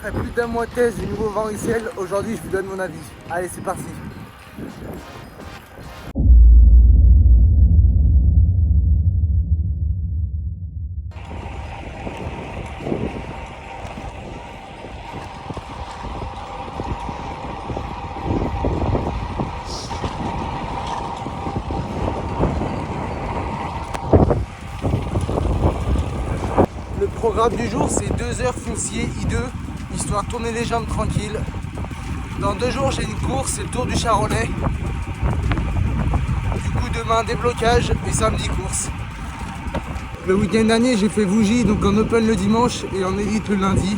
Après plus d'un mois de test du nouveau Varicel, aujourd'hui je vous donne mon avis. Allez, c'est parti. Le programme du jour, c'est 2 heures foncier I2, histoire de tourner les jambes tranquilles. Dans 2 jours, j'ai une course, c'est le Tour du Charolais. Du coup, demain, déblocage et samedi, course. Le week-end dernier, j'ai fait Vougy, donc en open le dimanche et en élite le lundi.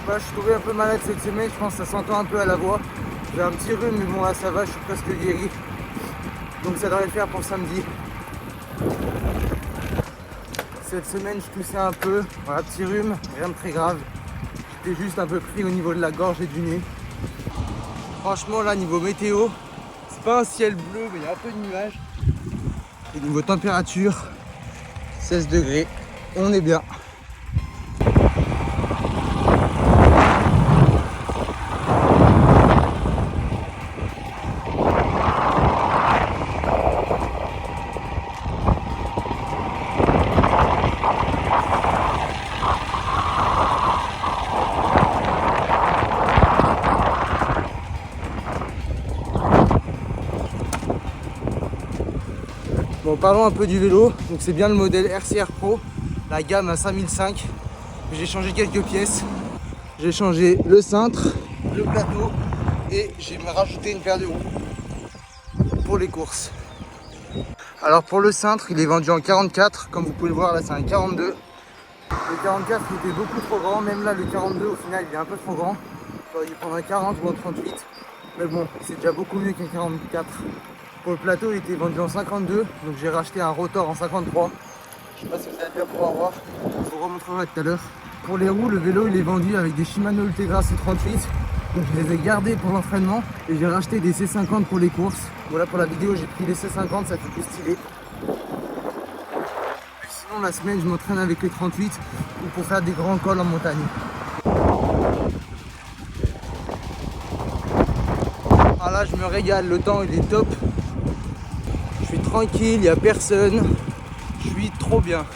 Moi, je suis tombé un peu malade cette semaine, je pense que ça s'entend un peu à la voix. J'ai un petit rhume, mais bon, là, ça va, je suis presque guéri. Donc ça devrait le faire pour samedi. Cette semaine, je toussais un peu, voilà, petit rhume, rien de très grave. J'étais juste un peu pris au niveau de la gorge et du nez. Franchement, là, niveau météo, c'est pas un ciel bleu, mais il y a un peu de nuages. Et niveau température, 16 degrés, on est bien. Bon, parlons un peu du vélo. Donc c'est bien le modèle RCR Pro, la gamme à 5005. J'ai changé quelques pièces. J'ai changé le cintre, le plateau et j'ai rajouté une paire de roues pour les courses. Alors pour le cintre, il est vendu en 44. Comme vous pouvez le voir, là c'est un 42. Le 44 il était beaucoup trop grand. Même là le 42 au final il est un peu trop grand. J'aurais dû prendre un 40 ou un 38. Mais bon, c'est déjà beaucoup mieux qu'un 44. Pour le plateau, il était vendu en 52, donc j'ai racheté un rotor en 53. Je sais pas si vous allez bien pouvoir voir, je vous remontrerai tout à l'heure. Pour les roues, le vélo il est vendu avec des Shimano Ultegra C38, donc je les ai gardés pour l'entraînement et j'ai racheté des C50 pour les courses. Voilà, pour la vidéo, j'ai pris les C50, ça fait plus stylé. Et sinon, la semaine, je m'entraîne avec les 38 ou pour faire des grands cols en montagne. Ah là, je me régale, le temps il est top. Je suis tranquille, il n'y a personne. Je suis trop bien.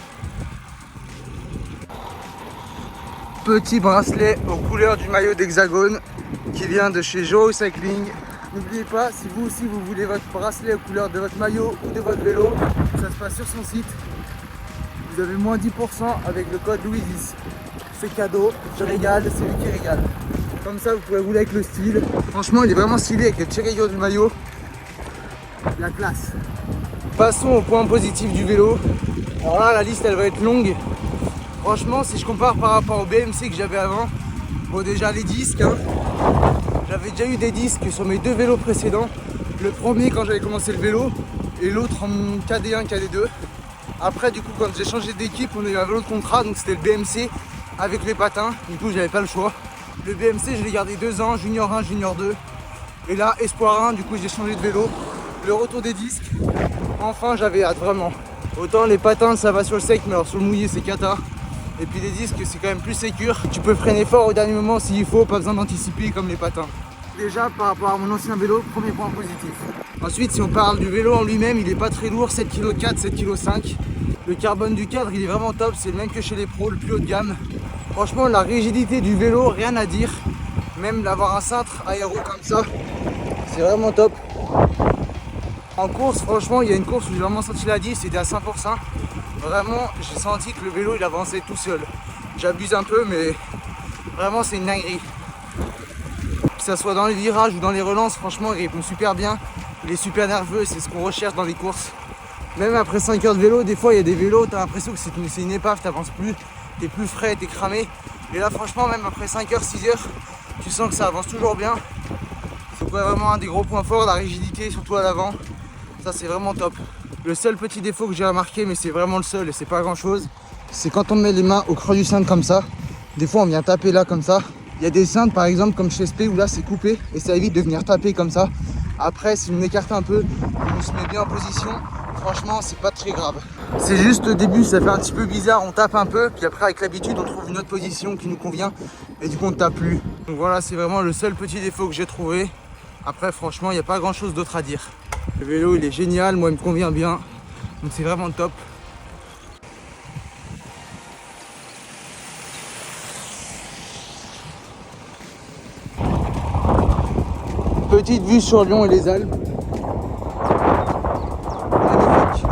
Petit bracelet aux couleurs du maillot d'Hexagone qui vient de chez Joe Cycling. N'oubliez pas, si vous aussi vous voulez votre bracelet aux couleurs de votre maillot ou de votre vélo, ça se passe sur son site. Vous avez moins 10% avec le code Louis10. C'est cadeau, je régale, c'est lui qui régale. Comme ça vous pouvez rouler avec le style. Franchement il est vraiment stylé avec les petits rayures du maillot. La classe. Passons au point positif du vélo. Alors là la liste elle va être longue. Franchement si je compare par rapport au BMC que j'avais avant, bon déjà les disques, hein. J'avais déjà eu des disques sur mes 2 vélos précédents. Le premier quand j'avais commencé le vélo et l'autre en KD1, KD2. Après du coup quand j'ai changé d'équipe on a eu un vélo de contrat, donc c'était le BMC avec les patins. Du coup j'avais pas le choix. Le BMC je l'ai gardé 2 ans, junior 1, junior 2. Et là espoir 1, du coup j'ai changé de vélo. Le retour des disques, enfin j'avais hâte vraiment. Autant les patins ça va sur le sec, mais alors sur le mouillé c'est cata. Et puis les disques c'est quand même plus sécure. Tu peux freiner fort au dernier moment s'il faut, pas besoin d'anticiper comme les patins. Déjà par rapport à mon ancien vélo, premier point positif. Ensuite si on parle du vélo en lui-même, il est pas très lourd, 7,4 kg, 7,5 kg. Le carbone du cadre il est vraiment top, c'est le même que chez les pros, le plus haut de gamme. Franchement la rigidité du vélo, rien à dire. Même d'avoir un cintre aéro comme ça, c'est vraiment top. En course, franchement, il y a une course où j'ai vraiment senti la 10, c'était à 100%. Vraiment, j'ai senti que le vélo, il avançait tout seul. J'abuse un peu, mais vraiment, c'est une dinguerie. Que ça soit dans les virages ou dans les relances, franchement, il répond super bien. Il est super nerveux, c'est ce qu'on recherche dans les courses. Même après 5 heures de vélo, des fois, il y a des vélos, t'as l'impression que c'est une épave, t'avances plus, t'es plus frais, t'es cramé. Et là, franchement, même après 5 heures, 6 heures, tu sens que ça avance toujours bien. C'est vraiment un des gros points forts, la rigidité, surtout à l'avant. Ça c'est vraiment top. Le seul petit défaut que j'ai remarqué, mais c'est vraiment le seul et c'est pas grand chose, c'est quand on met les mains au creux du cintre comme ça. Des fois on vient taper là comme ça. Il y a des cintres par exemple comme chez SP où là c'est coupé et ça évite de venir taper comme ça. Après si on écarte un peu, on se met bien en position, franchement c'est pas très grave. C'est juste au début ça fait un petit peu bizarre, on tape un peu, puis après avec l'habitude on trouve une autre position qui nous convient et du coup on ne tape plus. Donc voilà, c'est vraiment le seul petit défaut que j'ai trouvé. Après franchement il n'y a pas grand chose d'autre à dire. Le vélo il est génial, moi il me convient bien, donc c'est vraiment top. Petite vue sur Lyon et les Alpes. Magnifique.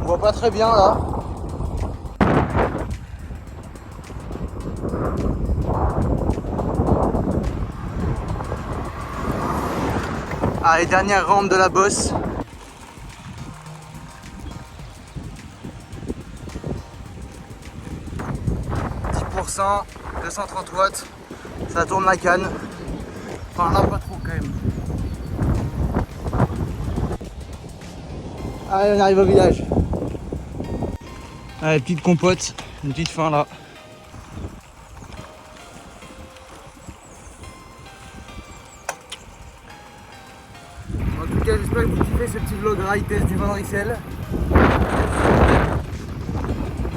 On voit pas très bien là. Allez, dernière rampe de la bosse. « 10%, 230 watts, ça tourne la canne. Enfin là pas trop quand même. Allez, on arrive au village. Allez, petite compote, une petite fin là. En tout cas, j'espère que vous kiffez ce petit vlog ride test du Van Rixel.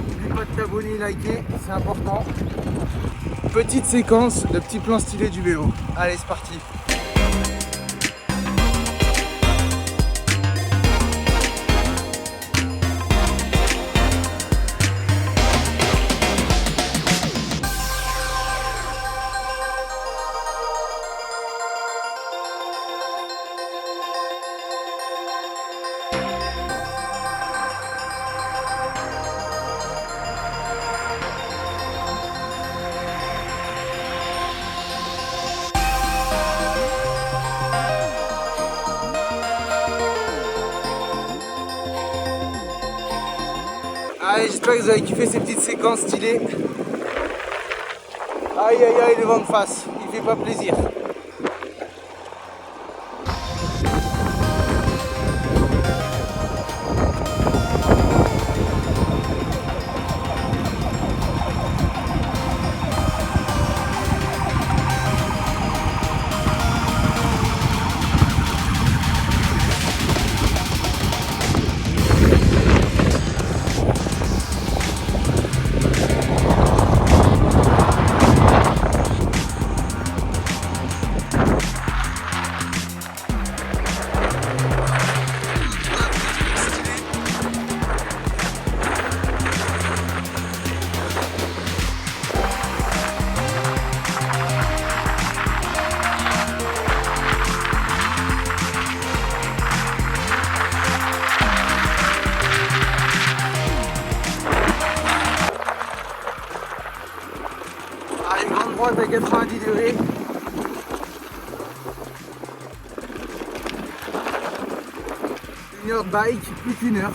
N'oublie pas de t'abonner et liker, c'est important. Petite séquence de petits plans stylés du vélo. Allez, c'est parti. Allez, j'espère que vous avez kiffé ces petites séquences stylées. Aïe aïe aïe, le vent de face, il fait pas plaisir. Allez, grande droite à 90 degrés. Une heure de bike, plus qu'une heure.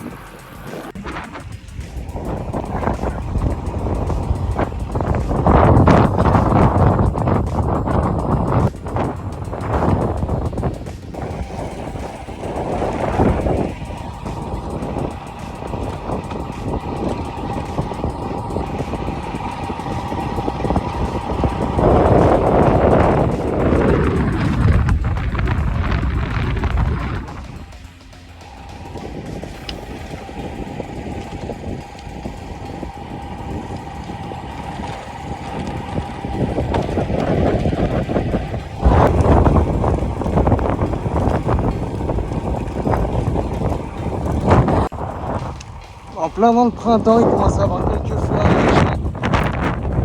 En plein dans le printemps, il commence à avoir quelques fleurs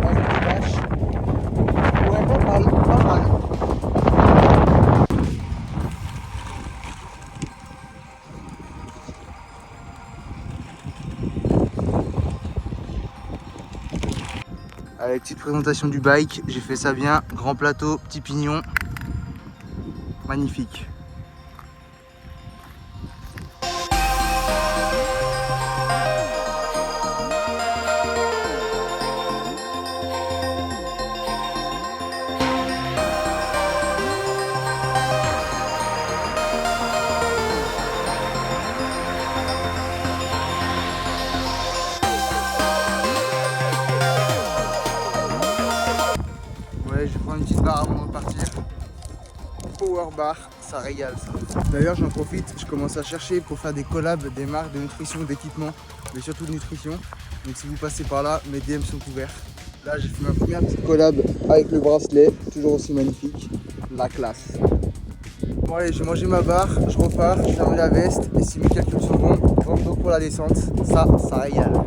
avec des vaches. Ouais, pas mal, pas mal. Allez, petite présentation du bike, j'ai fait ça bien, grand plateau, petit pignon, magnifique. Ouais, je vais prendre une petite barre avant de partir. Power bar, ça régale ça. D'ailleurs j'en profite, je commence à chercher pour faire des collabs, des marques de nutrition, d'équipement, mais surtout de nutrition. Donc si vous passez par là, mes DM sont ouverts. Là j'ai fait ma première petite collab avec le bracelet, toujours aussi magnifique, la classe. Bon allez, j'ai mangé ma barre, je repars, je ferme la veste et si mes calculs sont bons, Vando pour la descente, ça régale.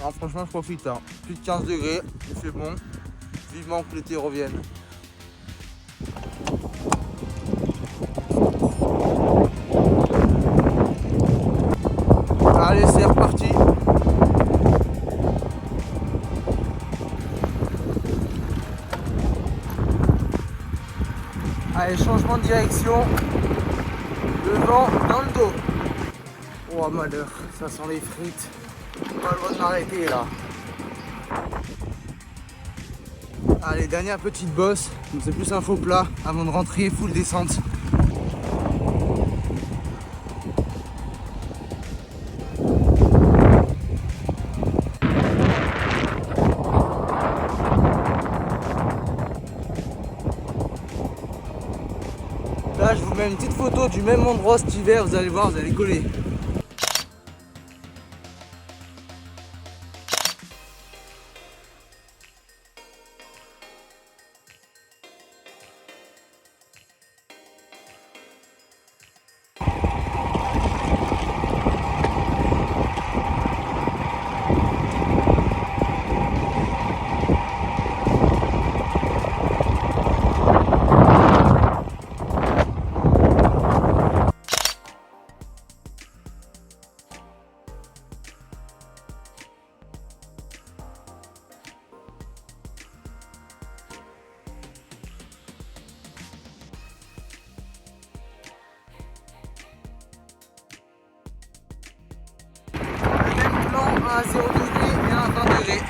Alors, franchement je profite, hein. Plus de 15 degrés, il fait bon, vivement que l'été revienne. Allez, c'est reparti. Allez, changement de direction. Le vent dans le dos. Oh malheur, ça sent les frites. Pas loin de m'arrêter là. Allez, dernière petite bosse. C'est plus un faux plat avant de rentrer full descente. Là, je vous mets une petite photo du même endroit cet hiver, vous allez voir, vous allez coller. À 0 degré et à 20 degrés.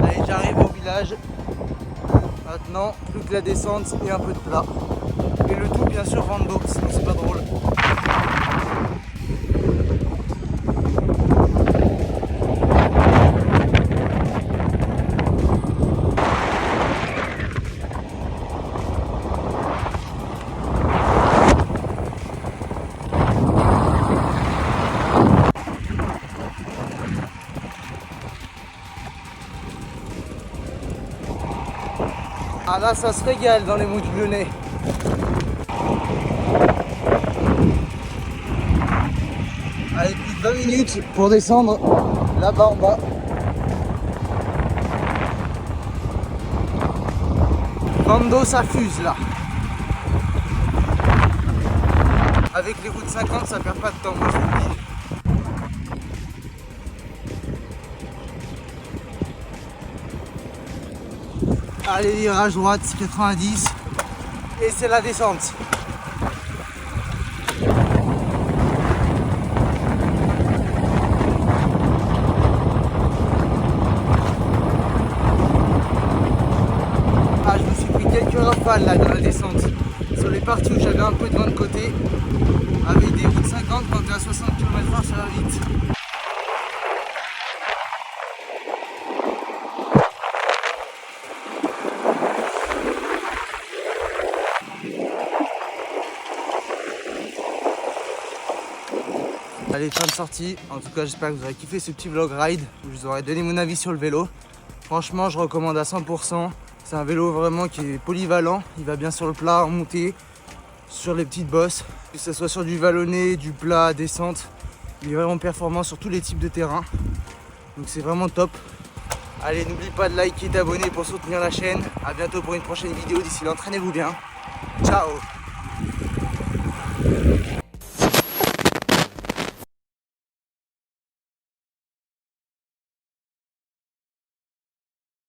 Allez, j'arrive au village. Maintenant, plus que la descente et un peu de plat. Et le tout bien sûr rando, sinon c'est pas drôle. Ah là, ça se régale dans les monts du Lyonnais. Allez, plus de 20 minutes pour descendre là-bas en bas. Vando, ça fuse là. Avec les routes 50, ça perd pas de temps, moi je vous le dis. Allez, virage droite, 90. Et c'est la descente. Ah, je me suis pris quelques rafales là dans la descente. Sur les parties où j'avais un peu de vent de côté. Avec des routes 50, quand tu es à 60 km/h, ça va vite. Allez, fin de sortie. En tout cas, j'espère que vous aurez kiffé ce petit vlog ride où je vous aurai donné mon avis sur le vélo. Franchement, je recommande à 100%. C'est un vélo vraiment qui est polyvalent. Il va bien sur le plat, en montée, sur les petites bosses. Que ce soit sur du vallonné, du plat, descente. Il est vraiment performant sur tous les types de terrain. Donc c'est vraiment top. Allez, n'oubliez pas de liker et d'abonner pour soutenir la chaîne. A bientôt pour une prochaine vidéo. D'ici là, entraînez-vous bien. Ciao!